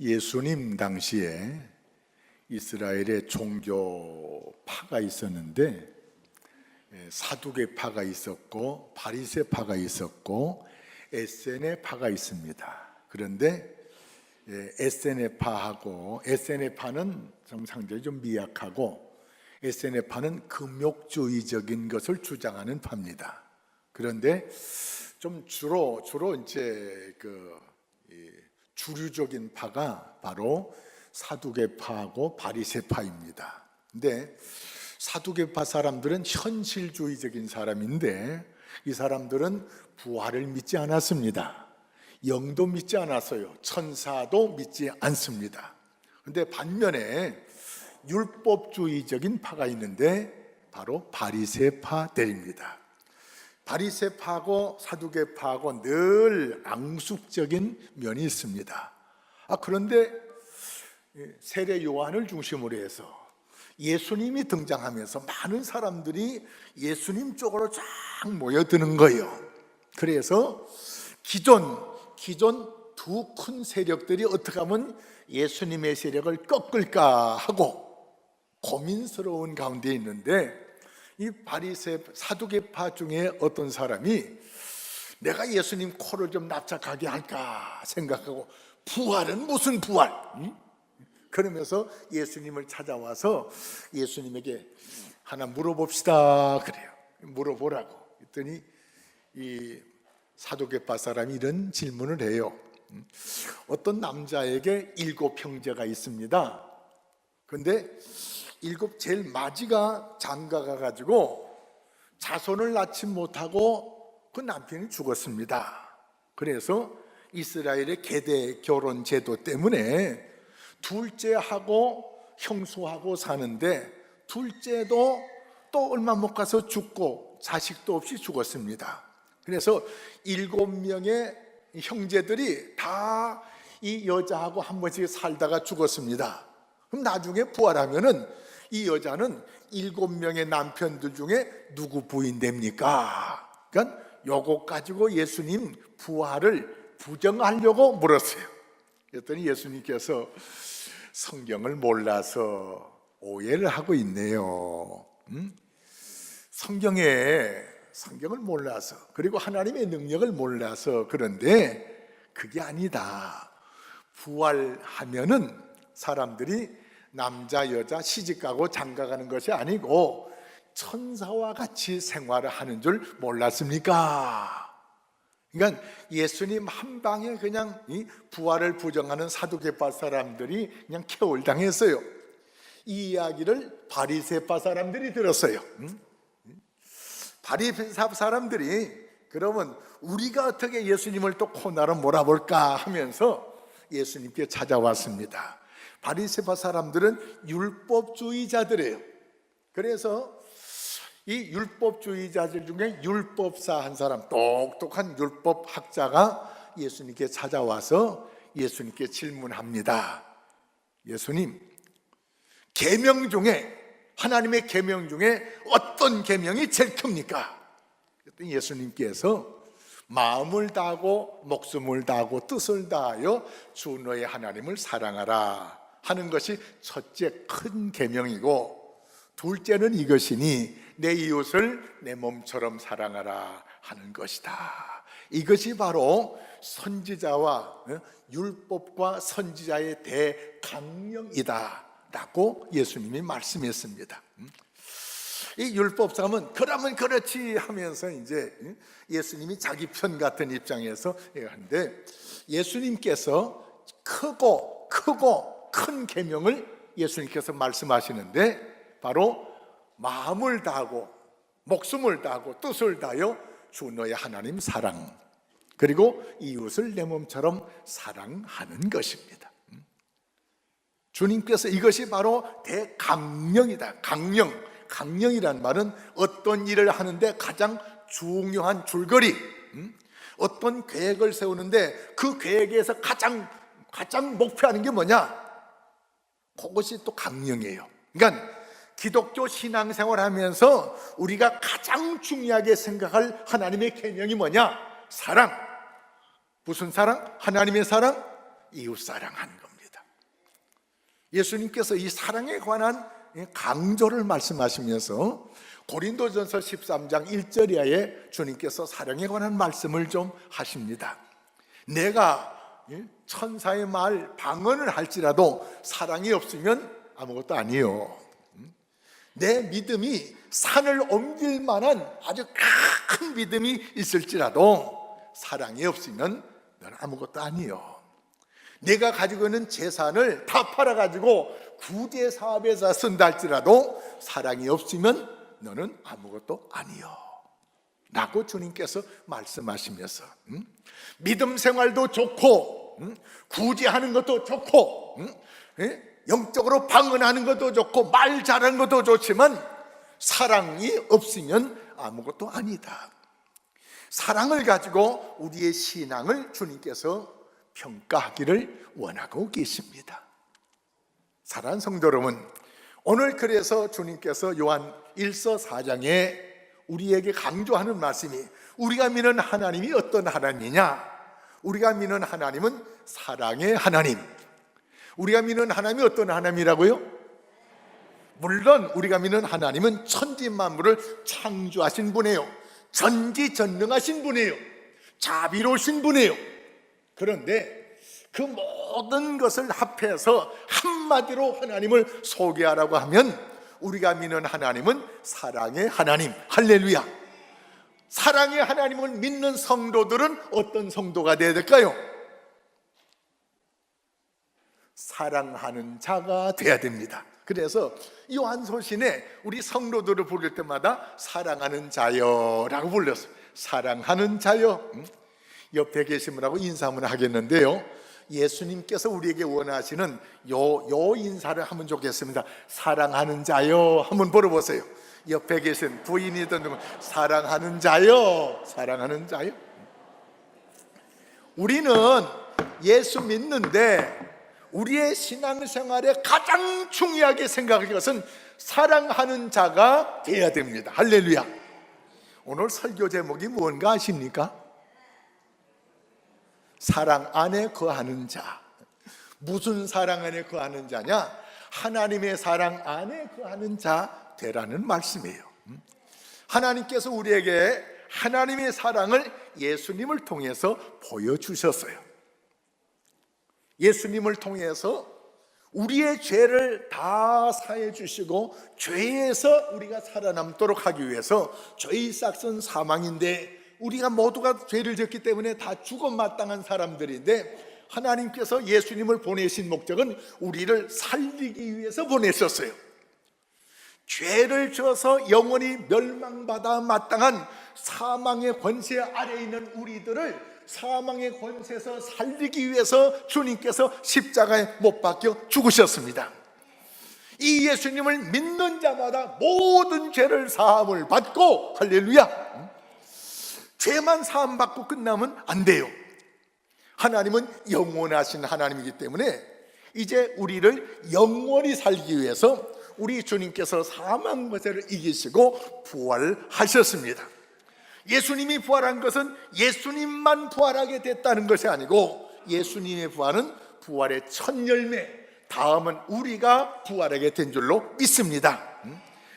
예수님 당시에 이스라엘에 종교파가 있었는데 사두개파가 있었고 바리새파가 있었고 에세네파가 있습니다. 그런데 에세네파는 정상적으로 좀 미약하고 에세네파는 금욕주의적인 것을 주장하는 파입니다. 그런데 좀 주로 이제 주류적인 파가 바로 사두개파하고 바리새파입니다. 근데 사두개파 사람들은 현실주의적인 사람인데 이 사람들은 부활을 믿지 않았습니다. 영도 믿지 않았어요. 천사도 믿지 않습니다. 그런데 반면에 율법주의적인 파가 있는데 바로 바리새파들입니다. 바리새파하고 사두개파하고 늘 앙숙적인 면이 있습니다. 그런데 세례 요한을 중심으로 해서 예수님이 등장하면서 많은 사람들이 예수님 쪽으로 쫙 모여드는 거예요. 그래서 기존 두 큰 세력들이 어떻게 하면 예수님의 세력을 꺾을까 하고 고민스러운 가운데 있는데, 이 사두개파 중에 어떤 사람이 내가 예수님 코를 좀 납작하게 할까 생각하고, 부활은 무슨 부활? 그러면서 예수님을 찾아와서 예수님에게 하나 물어봅시다 그래요. 물어보라고 했더니 이 사두개파 사람이 이런 질문을 해요. 어떤 남자에게 7 형제가 있습니다. 그런데 제일 마지가 장가가 가지고 자손을 낳지 못하고 그 남편이 죽었습니다. 그래서 이스라엘의 계대 결혼 제도 때문에 둘째하고 형수하고 사는데, 둘째도 또 얼마 못 가서 죽고 자식도 없이 죽었습니다. 그래서 7명의 형제들이 다 이 여자하고 한 번씩 살다가 죽었습니다. 그럼 나중에 부활하면은 이 여자는 7명의 남편들 중에 누구 부인 됩니까? 그러니까 요거 가지고 예수님 부활을 부정하려고 물었어요. 그랬더니 예수님께서 성경을 몰라서 오해를 하고 있네요. 성경을 몰라서, 그리고 하나님의 능력을 몰라서 그런데 그게 아니다. 부활하면은 사람들이 남자 여자 시집가고 장가가는 것이 아니고 천사와 같이 생활을 하는 줄 몰랐습니까? 그러니까 예수님 한 방에 그냥 이 부활을 부정하는 사두개파 사람들이 그냥 개울당했어요. 이 이야기를 바리새파 사람들이 들었어요. 바리새파 사람들이 그러면 우리가 어떻게 예수님을 또 코나로 몰아볼까 하면서 예수님께 찾아왔습니다. 바리새파 사람들은 율법주의자들이에요. 그래서 이 율법주의자들 중에 율법사 한 사람, 똑똑한 율법학자가 예수님께 찾아와서 예수님께 질문합니다. 예수님, 계명 중에, 하나님의 계명 중에 어떤 계명이 제일 큽니까? 그랬더니 예수님께서 마음을 다하고 목숨을 다하고 뜻을 다하여 주 너의 하나님을 사랑하라 하는 것이 첫째 큰 계명이고, 둘째는 이것이니 내 이웃을 내 몸처럼 사랑하라 하는 것이다. 이것이 바로 선지자와 율법과 선지자의 대강령이다 라고 예수님이 말씀했습니다. 이 율법사람은 그러면 그렇지 하면서 이제 예수님이 자기 편 같은 입장에서 하는데, 예수님께서 크고 큰 계명을 예수님께서 말씀하시는데 바로 마음을 다하고 목숨을 다하고 뜻을 다하여 주 너의 하나님 사랑, 그리고 이웃을 내 몸처럼 사랑하는 것입니다. 주님께서 이것이 바로 대강령이다. 강령이란 말은 어떤 일을 하는데 가장 중요한 줄거리, 어떤 계획을 세우는데 그 계획에서 가장 목표하는 게 뭐냐? 그것이 또 강령이에요. 그러니까 기독교 신앙생활 하면서 우리가 가장 중요하게 생각할 하나님의 계명이 뭐냐? 사랑. 무슨 사랑? 하나님의 사랑, 이웃 사랑하는 겁니다. 예수님께서 이 사랑에 관한 강조를 말씀하시면서 고린도전서 13장 1절 이하에 주님께서 사랑에 관한 말씀을 좀 하십니다. 내가 천사의 말 방언을 할지라도 사랑이 없으면 아무것도 아니요. 내 믿음이 산을 옮길 만한 아주 큰 믿음이 있을지라도 사랑이 없으면 넌 아무것도 아니요. 내가 가지고 있는 재산을 다 팔아가지고 구제 사업에서 쓴다 할지라도 사랑이 없으면 너는 아무것도 아니요 라고 주님께서 말씀하시면서 믿음 생활도 좋고 구제하는 것도 좋고 영적으로 방언하는 것도 좋고 말 잘하는 것도 좋지만 사랑이 없으면 아무것도 아니다. 사랑을 가지고 우리의 신앙을 주님께서 평가하기를 원하고 계십니다. 사랑하는 성도 여러분, 오늘 그래서 주님께서 요한 1서 4장에 우리에게 강조하는 말씀이 우리가 믿는 하나님이 어떤 하나님이냐? 우리가 믿는 하나님은 사랑의 하나님. 우리가 믿는 하나님이 어떤 하나님이라고요? 물론 우리가 믿는 하나님은 천지 만물을 창조하신 분이에요. 전지전능하신 분이에요. 자비로우신 분이에요. 그런데 그 모든 것을 합해서 한마디로 하나님을 소개하라고 하면 우리가 믿는 하나님은 사랑의 하나님. 할렐루야. 사랑의 하나님을 믿는 성도들은 어떤 성도가 되어야 될까요? 사랑하는 자가 되어야 됩니다. 그래서 요한소신에 우리 성도들을 부를 때마다 사랑하는 자여 라고 불렀어요. 사랑하는 자여. 옆에 계신 분하고 인사 한번 하겠는데요, 예수님께서 우리에게 원하시는 요 인사를 하면 좋겠습니다. 사랑하는 자여 한번 물어보세요. 옆에 계신 부인이든 누구, 사랑하는 자여, 사랑하는 자여. 우리는 예수 믿는데 우리의 신앙생활에 가장 중요하게 생각할 것은 사랑하는 자가 되어야 됩니다. 할렐루야. 오늘 설교 제목이 뭔가 아십니까? 사랑 안에 거하는 자. 무슨 사랑 안에 거하는 자냐? 하나님의 사랑 안에 거하는 자 되라는 말씀이에요. 하나님께서 우리에게 하나님의 사랑을 예수님을 통해서 보여주셨어요. 예수님을 통해서 우리의 죄를 다 사해 주시고 죄에서 우리가 살아남도록 하기 위해서 죄의 싹은 사망인데 우리가 모두가 죄를 졌기 때문에 다 죽어 마땅한 사람들인데 하나님께서 예수님을 보내신 목적은 우리를 살리기 위해서 보내셨어요. 죄를 져서 영원히 멸망받아 마땅한 사망의 권세 아래에 있는 우리들을 사망의 권세에서 살리기 위해서 주님께서 십자가에 못 박혀 죽으셨습니다. 이 예수님을 믿는 자마다 모든 죄를 사함을 받고, 할렐루야, 죄만 사함받고 끝나면 안 돼요. 하나님은 영원하신 하나님이기 때문에 이제 우리를 영원히 살기 위해서 우리 주님께서 사망 권세를 이기시고 부활하셨습니다. 예수님이 부활한 것은 예수님만 부활하게 됐다는 것이 아니고 예수님의 부활은 부활의 첫 열매, 다음은 우리가 부활하게 된 줄로 믿습니다.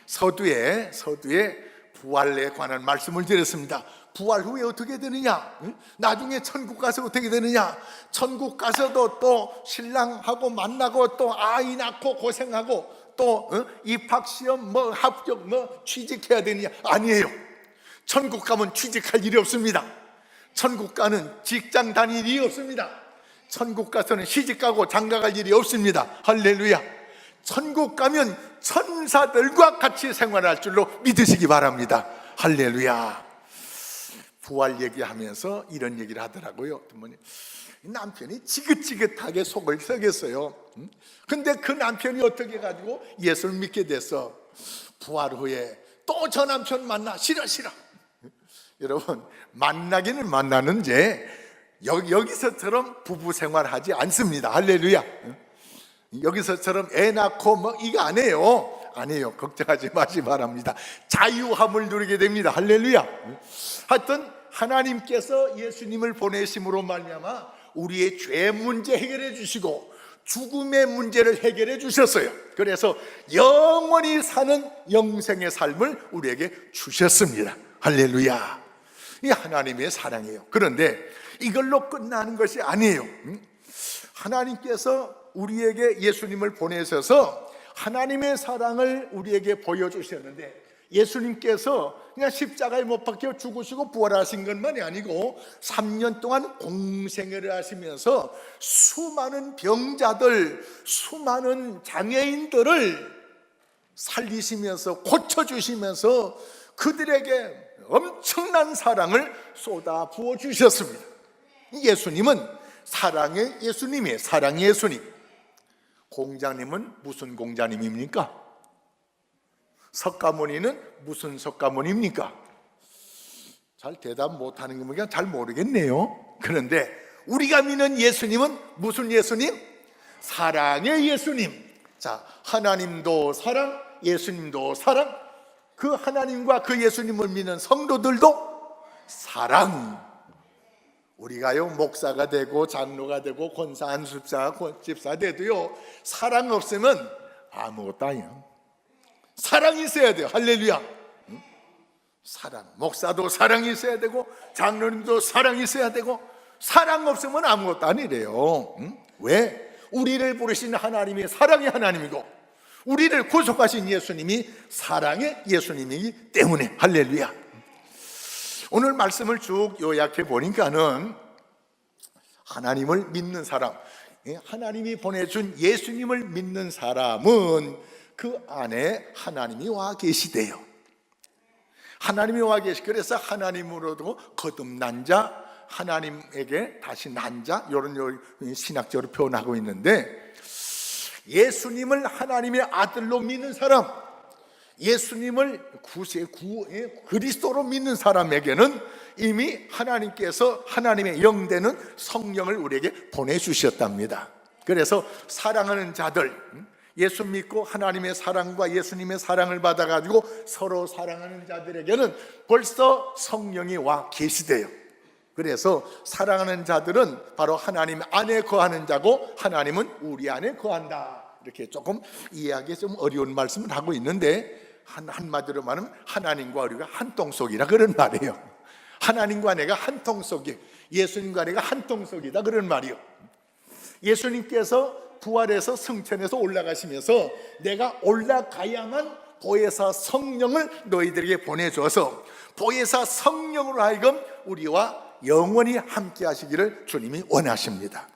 서두에 부활에 관한 말씀을 드렸습니다. 부활 후에 어떻게 되느냐? 나중에 천국 가서 어떻게 되느냐? 천국 가서도 또 신랑하고 만나고 또 아이 낳고 고생하고 또 입학시험 뭐 합격 뭐 취직해야 되느냐? 아니에요. 천국 가면 취직할 일이 없습니다. 천국 가는 직장 다닐 일이 없습니다. 천국 가서는 시집가고 장가갈 일이 없습니다. 할렐루야. 천국 가면 천사들과 같이 생활할 줄로 믿으시기 바랍니다. 할렐루야. 부활 얘기하면서 이런 얘기를 하더라고요. 남편이 지긋지긋하게 속을 썩였어요. 근데 그 남편이 어떻게 가지고 예수를 믿게 됐어? 부활 후에 또 저 남편 만나. 싫어. 여러분, 만나기는 만나는데 여기서처럼 부부 생활하지 않습니다. 할렐루야. 여기서처럼 애 낳고 뭐 이거 안 해요. 걱정하지 마시 바랍니다. 자유함을 누리게 됩니다. 할렐루야. 하여튼 하나님께서 예수님을 보내심으로 말미암아 우리의 죄 문제 해결해 주시고 죽음의 문제를 해결해 주셨어요. 그래서 영원히 사는 영생의 삶을 우리에게 주셨습니다. 할렐루야. 이 하나님의 사랑이에요. 그런데 이걸로 끝나는 것이 아니에요. 하나님께서 우리에게 예수님을 보내셔서 하나님의 사랑을 우리에게 보여주셨는데, 예수님께서 그냥 십자가에 못 박혀 죽으시고 부활하신 것만이 아니고 3년 동안 공생애를 하시면서 수많은 병자들, 수많은 장애인들을 살리시면서 고쳐주시면서 그들에게 엄청난 사랑을 쏟아 부어 주셨습니다. 예수님은 사랑의 예수님이에요. 사랑의 예수님. 공자님은 무슨 공자님입니까? 석가모니는 무슨 석가모니입니까? 잘 대답 못하는 거 보니까 잘 모르겠네요. 그런데 우리가 믿는 예수님은 무슨 예수님? 사랑의 예수님. 자, 하나님도 사랑, 예수님도 사랑, 그 하나님과 그 예수님을 믿는 성도들도 사랑. 우리가요, 목사가 되고 장로가 되고 권사, 안수사, 집사 돼도요, 사랑 없으면 아무것도 아니에요. 사랑이 있어야 돼요. 할렐루야. 사랑. 목사도 사랑이 있어야 되고 장로님도 사랑이 있어야 되고, 사랑 없으면 아무것도 아니래요. 왜? 우리를 부르신 하나님이 사랑의 하나님이고 우리를 구속하신 예수님이 사랑의 예수님이기 때문에. 할렐루야. 오늘 말씀을 쭉 요약해 보니까는 하나님을 믿는 사람, 하나님이 보내준 예수님을 믿는 사람은 그 안에 하나님이 와 계시대요. 하나님이 와 계시. 그래서 하나님으로도 거듭난 자, 하나님에게 다시 난 자, 이런 신학적으로 표현하고 있는데, 예수님을 하나님의 아들로 믿는 사람, 예수님을 그리스도로 믿는 사람에게는 이미 하나님께서 하나님의 영 되는 성령을 우리에게 보내주셨답니다. 그래서 사랑하는 자들, 예수 믿고 하나님의 사랑과 예수님의 사랑을 받아가지고 서로 사랑하는 자들에게는 벌써 성령이 와 계시대요. 그래서 사랑하는 자들은 바로 하나님 안에 거하는 자고 하나님은 우리 안에 거한다. 이렇게 조금 이해하기 좀 어려운 말씀을 하고 있는데, 한마디로 말하면 하나님과 우리가 한 통속이라 그런 말이에요. 하나님과 내가 한 통속이, 예수님과 내가 한 통속이다 그런 말이에요. 예수님께서 부활해서 승천해서 올라가시면서 내가 올라가야만 보혜사 성령을 너희들에게 보내줘서 보혜사 성령으로 하여금 우리와 영원히 함께 하시기를 주님이 원하십니다.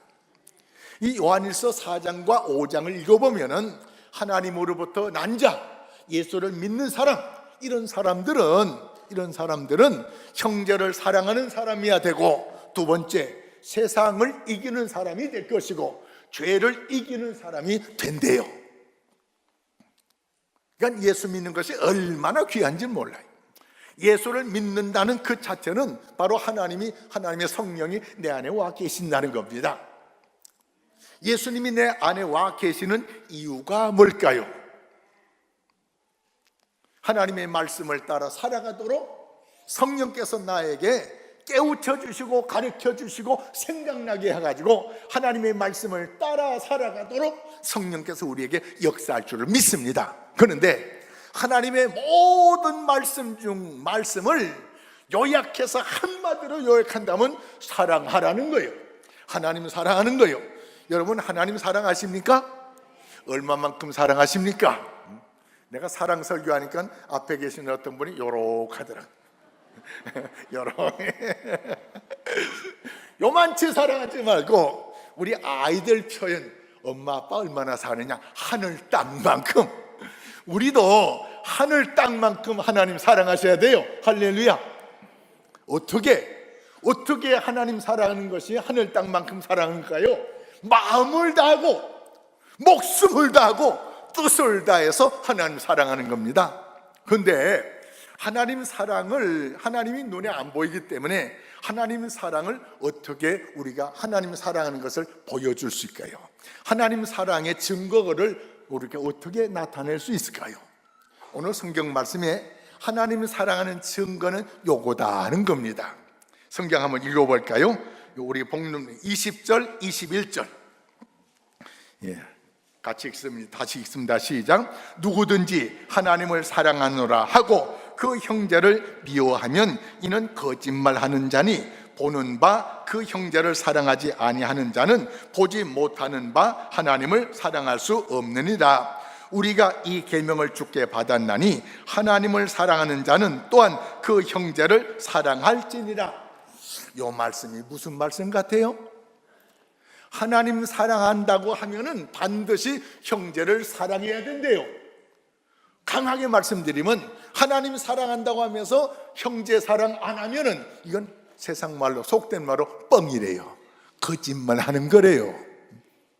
이 요한일서 4장과 5장을 읽어보면은 하나님으로부터 난 자, 예수를 믿는 사람, 이런 사람들은 형제를 사랑하는 사람이어야 되고, 두 번째, 세상을 이기는 사람이 될 것이고 죄를 이기는 사람이 된대요. 그러니까 예수 믿는 것이 얼마나 귀한지 몰라요. 예수를 믿는다는 그 자체는 바로 하나님의 성령이 내 안에 와 계신다는 겁니다. 예수님이 내 안에 와 계시는 이유가 뭘까요? 하나님의 말씀을 따라 살아가도록 성령께서 나에게 깨우쳐 주시고 가르쳐 주시고 생각나게 해가지고 하나님의 말씀을 따라 살아가도록 성령께서 우리에게 역사할 줄을 믿습니다. 그런데 하나님의 모든 말씀을 요약해서 한마디로 요약한다면 사랑하라는 거예요. 하나님 사랑하는 거예요. 여러분, 하나님 사랑하십니까? 얼마만큼 사랑하십니까? 내가 사랑 설교하니까 앞에 계신 어떤 분이 요렇게 하더라. 요만치 사랑하지 말고 우리 아이들 표현, 엄마 아빠 얼마나 사느냐, 하늘 땅만큼. 우리도 하늘 땅만큼 하나님 사랑하셔야 돼요. 할렐루야. 어떻게 하나님 사랑하는 것이 하늘 땅만큼 사랑할까요? 마음을 다하고 목숨을 다하고 뜻을 다해서 하나님 사랑하는 겁니다. 그런데 하나님 사랑을 하나님이 눈에 안 보이기 때문에 하나님 사랑을 어떻게 우리가 하나님 사랑하는 것을 보여줄 수 있을까요? 하나님 사랑의 증거를 우리가 어떻게 나타낼 수 있을까요? 오늘 성경 말씀에 하나님 사랑하는 증거는 요거다 하는 겁니다. 성경 한번 읽어볼까요? 우리 복음 20절 21절 같이 읽습니다. 다시 읽습니다. 시작. 누구든지 하나님을 사랑하노라 하고 그 형제를 미워하면 이는 거짓말하는 자니 보는 바 그 형제를 사랑하지 아니하는 자는 보지 못하는 바 하나님을 사랑할 수 없느니라. 우리가 이 계명을 주께 받았나니 하나님을 사랑하는 자는 또한 그 형제를 사랑할지니라. 이 말씀이 무슨 말씀 같아요? 하나님 사랑한다고 하면은 반드시 형제를 사랑해야 된대요. 강하게 말씀드리면 하나님 사랑한다고 하면서 형제 사랑 안 하면은 이건 세상 말로 속된 말로 뻥이래요. 거짓말 하는 거래요.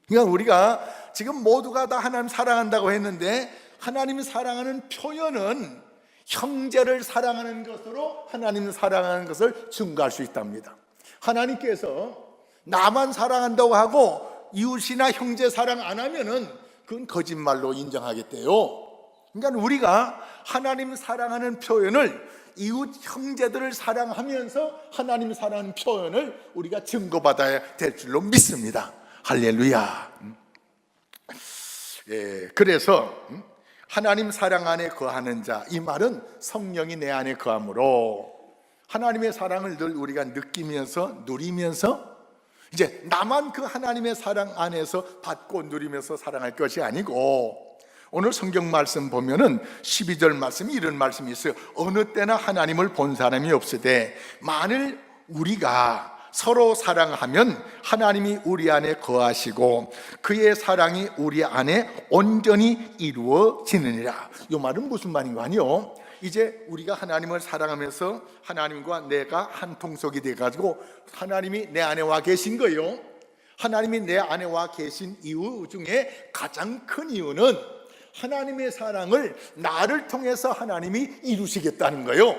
그러니까 우리가 지금 모두가 다 하나님 사랑한다고 했는데 하나님 사랑하는 표현은 형제를 사랑하는 것으로 하나님 사랑하는 것을 증거할 수 있답니다. 하나님께서 나만 사랑한다고 하고 이웃이나 형제 사랑 안 하면은 그건 거짓말로 인정하겠대요. 그러니까 우리가 하나님 사랑하는 표현을 이웃 형제들을 사랑하면서 하나님 사랑하는 표현을 우리가 증거받아야 될 줄로 믿습니다. 할렐루야. 그래서 하나님 사랑 안에 거하는 자, 이 말은 성령이 내 안에 거함으로 하나님의 사랑을 늘 우리가 느끼면서 누리면서 이제 나만 그 하나님의 사랑 안에서 받고 누리면서 사랑할 것이 아니고, 오늘 성경 말씀 보면은 12절 말씀이 이런 말씀이 있어요. 어느 때나 하나님을 본 사람이 없으되 만일 우리가 서로 사랑하면 하나님이 우리 안에 거하시고 그의 사랑이 우리 안에 온전히 이루어지느니라. 이 말은 무슨 말인 거 아니요? 이제 우리가 하나님을 사랑하면서 하나님과 내가 한 통속이 돼가지고 하나님이 내 안에 와 계신 거예요. 하나님이 내 안에 와 계신 이유 중에 가장 큰 이유는 하나님의 사랑을 나를 통해서 하나님이 이루시겠다는 거예요.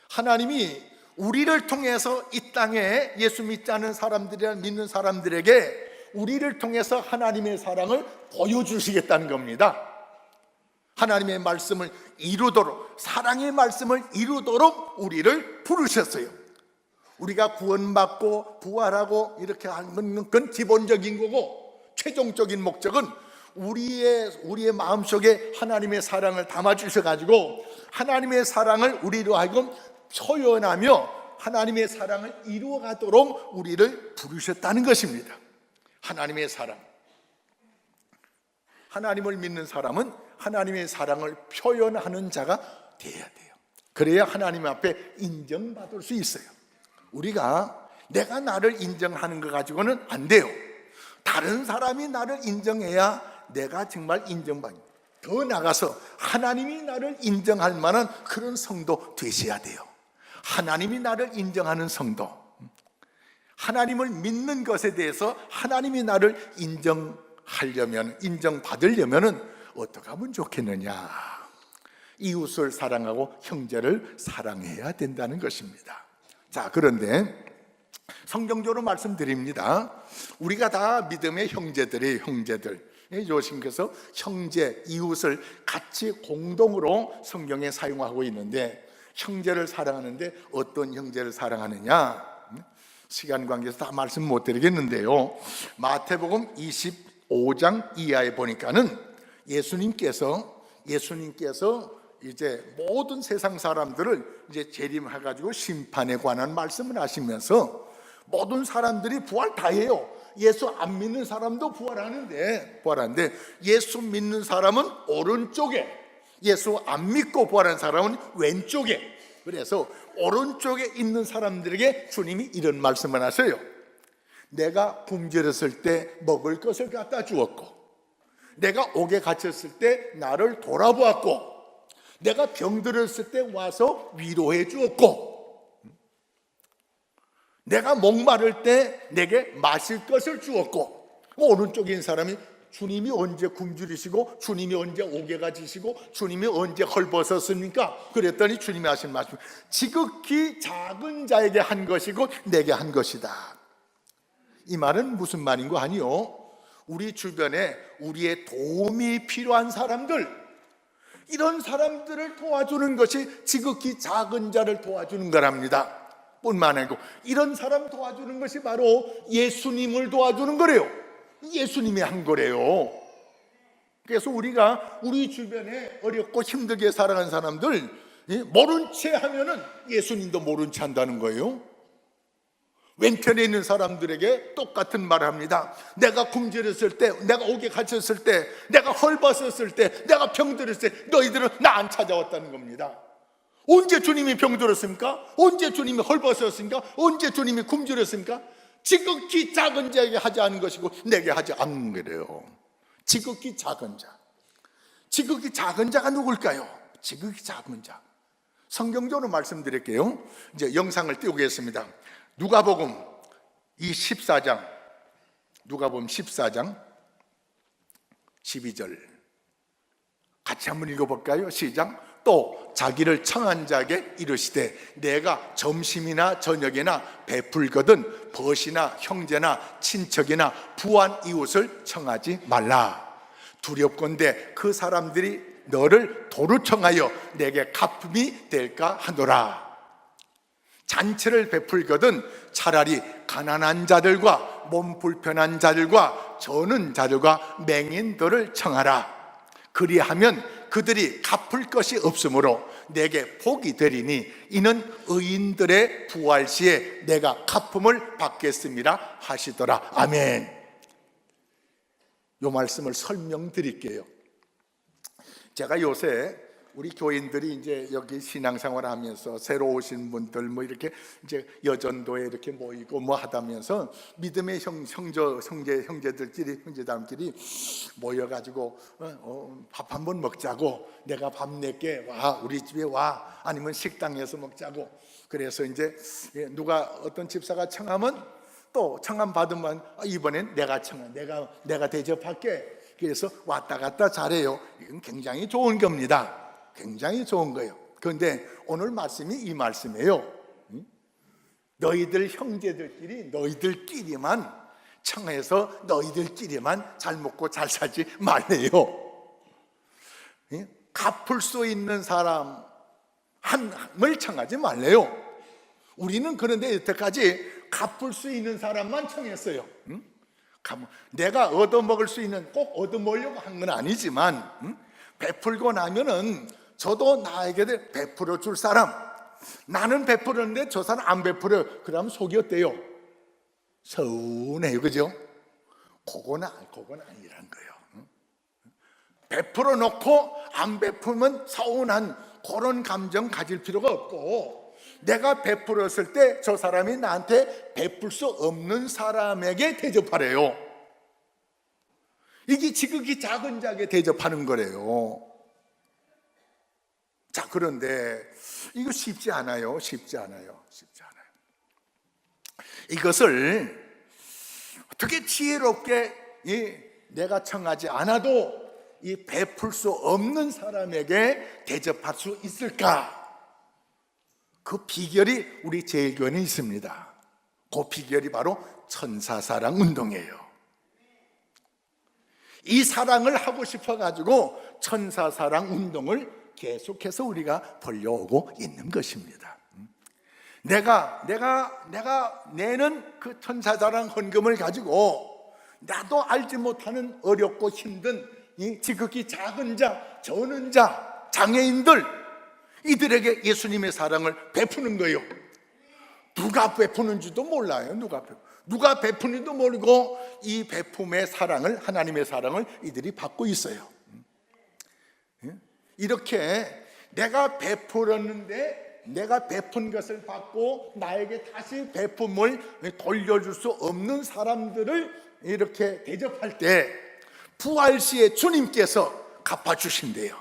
하나님이 우리를 통해서 이 땅에 예수 믿지 않은 사람들이나 믿는 사람들에게 우리를 통해서 하나님의 사랑을 보여주시겠다는 겁니다. 하나님의 말씀을 이루도록, 사랑의 말씀을 이루도록 우리를 부르셨어요. 우리가 구원받고 부활하고 이렇게 하는 건 기본적인 거고, 최종적인 목적은 우리의 마음속에 하나님의 사랑을 담아주셔가지고 하나님의 사랑을 우리로 하여금 표현하며 하나님의 사랑을 이루어가도록 우리를 부르셨다는 것입니다. 하나님의 사랑, 하나님을 믿는 사람은 하나님의 사랑을 표현하는 자가 되어야 돼요. 그래야 하나님 앞에 인정받을 수 있어요. 우리가 내가 나를 인정하는 거 가지고는 안 돼요. 다른 사람이 나를 인정해야 내가 정말 인정받는, 더 나가서 하나님이 나를 인정할 만한 그런 성도 되셔야 돼요. 하나님이 나를 인정하는 성도, 하나님을 믿는 것에 대해서 하나님이 나를 인정받으려면 어떻게 하면 좋겠느냐? 이웃을 사랑하고 형제를 사랑해야 된다는 것입니다. 자, 그런데 성경적으로 말씀드립니다. 우리가 다 믿음의 형제들이에요. 형제들. 예수님께서 형제, 이웃을 같이 공동으로 성경에 사용하고 있는데, 형제를 사랑하는데 어떤 형제를 사랑하느냐? 시간 관계에서 다 말씀 못 드리겠는데요, 마태복음 25장 이하에 보니까는 예수님께서 이제 모든 세상 사람들을 이제 재림해가지고 심판에 관한 말씀을 하시면서 모든 사람들이 부활 다 해요. 예수 안 믿는 사람도 부활하는데 예수 믿는 사람은 오른쪽에, 예수 안 믿고 부활한 사람은 왼쪽에. 그래서 오른쪽에 있는 사람들에게 주님이 이런 말씀을 하세요. 내가 굶주렸을 때 먹을 것을 갖다 주었고, 내가 옥에 갇혔을 때 나를 돌아보았고, 내가 병들었을 때 와서 위로해 주었고, 내가 목마를 때 내게 마실 것을 주었고. 오른쪽에 있는 사람이 주님이 언제 굶주리시고 주님이 언제 옥에 갇히시고 주님이 언제 헐벗었습니까? 그랬더니 주님이 하신 말씀, 지극히 작은 자에게 한 것이고 내게 한 것이다. 이 말은 무슨 말인 거 아니요? 우리 주변에 우리의 도움이 필요한 사람들, 이런 사람들을 도와주는 것이 지극히 작은 자를 도와주는 거랍니다. 뿐만 아니고 이런 사람 도와주는 것이 바로 예수님을 도와주는 거래요. 예수님이 한 거래요. 그래서 우리가 우리 주변에 어렵고 힘들게 살아가는 사람들 모른 채 하면은 예수님도 모른 채 한다는 거예요. 왼편에 있는 사람들에게 똑같은 말을 합니다. 내가 굶주렸을 때, 내가 옥에 갇혔을 때, 내가 헐벗었을 때, 내가 병들었을 때 너희들은 나 안 찾아왔다는 겁니다. 언제 주님이 병들었습니까? 언제 주님이 헐벗었습니까? 언제 주님이 굶주렸습니까? 지극히 작은 자에게 하지 않은 것이고 내게 하지 않는 거래요. 지극히 작은 자. 지극히 작은 자가 누굴까요? 지극히 작은 자. 성경적으로 말씀드릴게요. 이제 영상을 띄우겠습니다. 누가복음 이 14장, 누가복음 14장 12절 같이 한번 읽어볼까요? 시작. 또 자기를 청한 자에게 이르시되 내가 점심이나 저녁이나 베풀거든 벗이나 형제나 친척이나 부한 이웃을 청하지 말라. 두렵건대 그 사람들이 너를 도로 청하여 내게 갚음이 될까 하노라. 잔치를 베풀거든 차라리 가난한 자들과 몸 불편한 자들과 저는 자들과 맹인들을 청하라. 그리하면 그들이 갚을 것이 없으므로 내게 복이 되리니 이는 의인들의 부활 시에 내가 갚음을 받겠습니다 하시더라. 아멘. 이 말씀을 설명드릴게요. 제가 요새 우리 교인들이 이제 여기 신앙생활 하면서 새로 오신 분들 뭐 이렇게 이제 여전도에 이렇게 모이고 뭐 하다면서 믿음의 형제들끼리 형제담끼리 모여가지고 밥 한번 먹자고, 내가 밥 낼게, 와 우리 집에 와, 아니면 식당에서 먹자고. 그래서 이제 누가 어떤 집사가 청하면 또 청함 받으면 이번엔 내가 청한 내가 대접할게. 그래서 왔다 갔다 잘해요. 이건 굉장히 좋은 겁니다. 굉장히 좋은 거예요. 그런데 오늘 말씀이 이 말씀이에요. 너희들 형제들끼리 너희들끼리만 청해서 너희들끼리만 잘 먹고 잘 살지 말래요. 갚을 수 있는 사람 한을 청하지 말래요. 우리는 그런데 여태까지 갚을 수 있는 사람만 청했어요. 내가 얻어먹을 수 있는, 꼭 얻어먹으려고 한 건 아니지만 베풀고 나면은 저도 나에게 베풀어 줄 사람, 나는 베풀었는데 저 사람 안 베풀어. 그러면 속이 어때요? 서운해요. 그죠? 그건 아니란 거예요. 베풀어 놓고 안 베풀면 서운한 그런 감정 가질 필요가 없고, 내가 베풀었을 때 저 사람이 나한테 베풀 수 없는 사람에게 대접하래요. 이게 지극히 작은 자에게 대접하는 거래요. 자, 그런데 이거 쉽지 않아요. 이것을 어떻게 지혜롭게 내가 청하지 않아도 이 베풀 수 없는 사람에게 대접할 수 있을까? 그 비결이 우리 제일교회는 있습니다. 그 비결이 바로 천사사랑 운동이에요. 이 사랑을 하고 싶어가지고 천사사랑 운동을 계속해서 우리가 벌려오고 있는 것입니다. 내가 내는 그 천사사랑 헌금을 가지고 나도 알지 못하는 어렵고 힘든 이 지극히 작은 자, 저는 자, 장애인들, 이들에게 예수님의 사랑을 베푸는 거예요. 누가 베푸는지도 몰라요. 누가 베푸는지도 모르고 이 베품의 사랑을, 하나님의 사랑을 이들이 받고 있어요. 이렇게 내가 베풀었는데 내가 베푼 것을 받고 나에게 다시 베품을 돌려줄 수 없는 사람들을 이렇게 대접할 때 부활 시에 주님께서 갚아주신대요.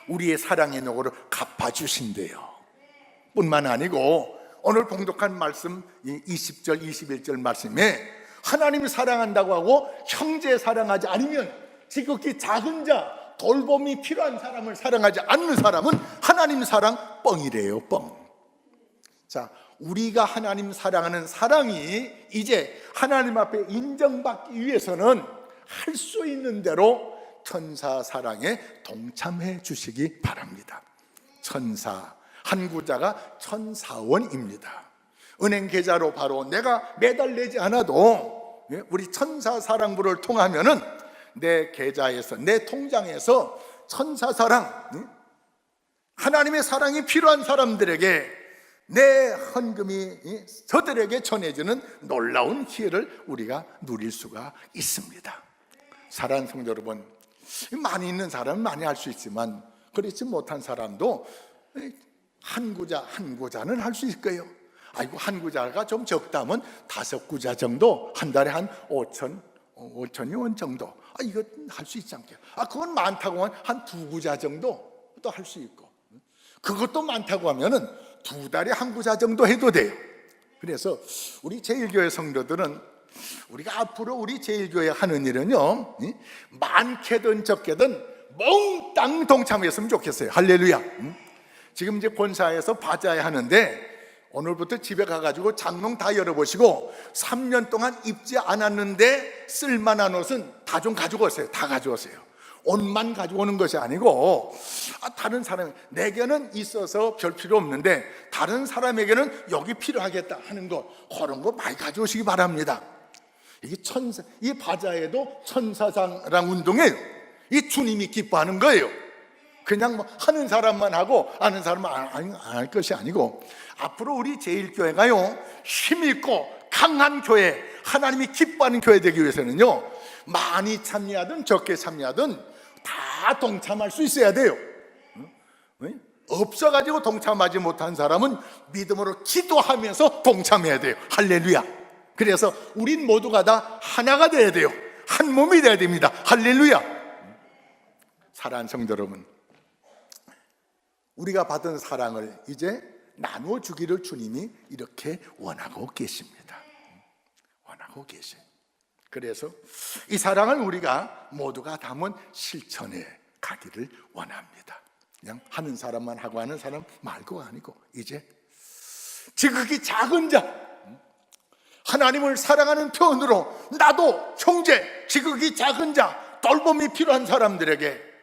우리의 사랑의 노고를 갚아주신대요. 뿐만 아니고 오늘 봉독한 말씀 20절 21절 말씀에 하나님을 사랑한다고 하고 형제 사랑하지 않으면, 지극히 작은 자, 돌봄이 필요한 사람을 사랑하지 않는 사람은 하나님 사랑 뻥이래요. 뻥. 자, 우리가 하나님 사랑하는 사랑이 이제 하나님 앞에 인정받기 위해서는 할 수 있는 대로 천사 사랑에 동참해 주시기 바랍니다. 천사, 한 구자가 1,004원입니다. 은행 계좌로 바로 내가 매달 내지 않아도 우리 천사사랑부를 통하면은 내 계좌에서, 내 통장에서 천사사랑, 하나님의 사랑이 필요한 사람들에게 내 헌금이 저들에게 전해지는 놀라운 기회를 우리가 누릴 수가 있습니다. 사랑하는 성도 여러분, 많이 있는 사람은 많이 할 수 있지만 그렇지 못한 사람도 한 구자는 할 수 있을 거예요. 아이고, 한 구자가 좀 적다면 5구자 정도, 한 달에 한 5천여 원 정도, 이거 할 수 있지 않게요? 그건 많다고 하면 한 2구자 정도 또 할 수 있고, 그것도 많다고 하면은 2달에 한 구자 정도 해도 돼요. 그래서 우리 제일교회 성도들은 우리가 앞으로 우리 제일교회 하는 일은요, 많게든 적게든 몽땅 동참했으면 좋겠어요. 할렐루야. 지금 이제 본사에서 바자회 하는데 오늘부터 집에 가가지고 장롱 다 열어보시고 3년 동안 입지 않았는데 쓸만한 옷은 다 좀 가지고 오세요. 다 가져오세요. 옷만 가지고 오는 것이 아니고 다른 사람, 내게는 있어서 별 필요 없는데 다른 사람에게는 여기 필요하겠다 하는 거, 그런 거 많이 가져오시기 바랍니다. 이 바자회도 천사사랑 운동이에요. 이 주님이 기뻐하는 거예요. 그냥 뭐 하는 사람만 하고 아는 사람은 안 할 것이 아니고, 앞으로 우리 제일교회가요, 힘있고 강한 교회, 하나님이 기뻐하는 교회 되기 위해서는요, 많이 참여하든 적게 참여하든 다 동참할 수 있어야 돼요. 없어가지고 동참하지 못한 사람은 믿음으로 기도하면서 동참해야 돼요. 할렐루야. 그래서 우린 모두가 다 하나가 돼야 돼요. 한 몸이 돼야 됩니다. 할렐루야. 사랑하는 성도 여러분, 우리가 받은 사랑을 이제 나누어 주기를 주님이 이렇게 원하고 계십니다. 원하고 계셔요. 그래서 이 사랑을 우리가 모두가 담은 실천에 가기를 원합니다. 그냥 하는 사람만 하고 하는 사람 말고가 아니고, 이제 지극히 작은 자, 하나님을 사랑하는 표현으로 나도 형제, 지극히 작은 자, 돌봄이 필요한 사람들에게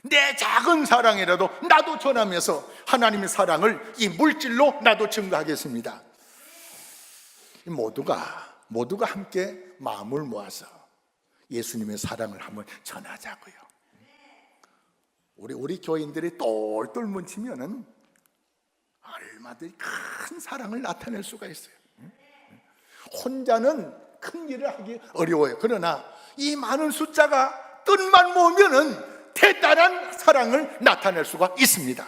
내 작은 사랑이라도 나도 전하면서 하나님의 사랑을 이 물질로 나도 증거하겠습니다. 모두가 함께 마음을 모아서 예수님의 사랑을 한번 전하자고요. 우리 교인들이 똘똘 뭉치면은 얼마든지 큰 사랑을 나타낼 수가 있어요. 혼자는 큰 일을 하기 어려워요. 그러나 이 많은 숫자가 뜻만 모으면은 대단한 사랑을 나타낼 수가 있습니다.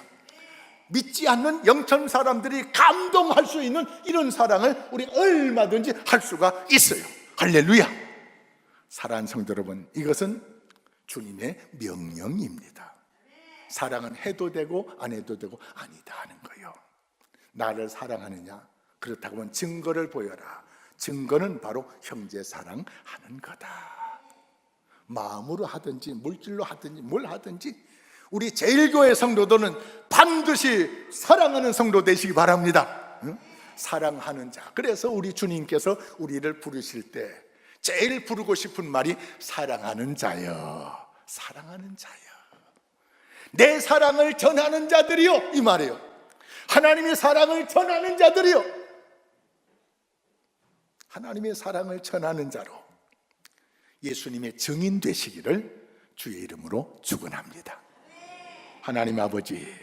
믿지 않는 영천 사람들이 감동할 수 있는 이런 사랑을 우리 얼마든지 할 수가 있어요. 할렐루야. 사랑하는 성도 여러분, 이것은 주님의 명령입니다. 사랑은 해도 되고 안 해도 되고 아니다 하는 거예요. 나를 사랑하느냐? 그렇다고 하면 증거를 보여라. 증거는 바로 형제 사랑하는 거다. 마음으로 하든지 물질로 하든지 뭘 하든지 우리 제일교회 성도들은 반드시 사랑하는 성도 되시기 바랍니다. 사랑하는 자. 그래서 우리 주님께서 우리를 부르실 때 제일 부르고 싶은 말이 사랑하는 자여, 사랑하는 자여, 내 사랑을 전하는 자들이요, 이 말이에요. 하나님의 사랑을 전하는 자들이요, 하나님의 사랑을 전하는 자로 예수님의 증인 되시기를 주의 이름으로 축원합니다. 하나님 아버지,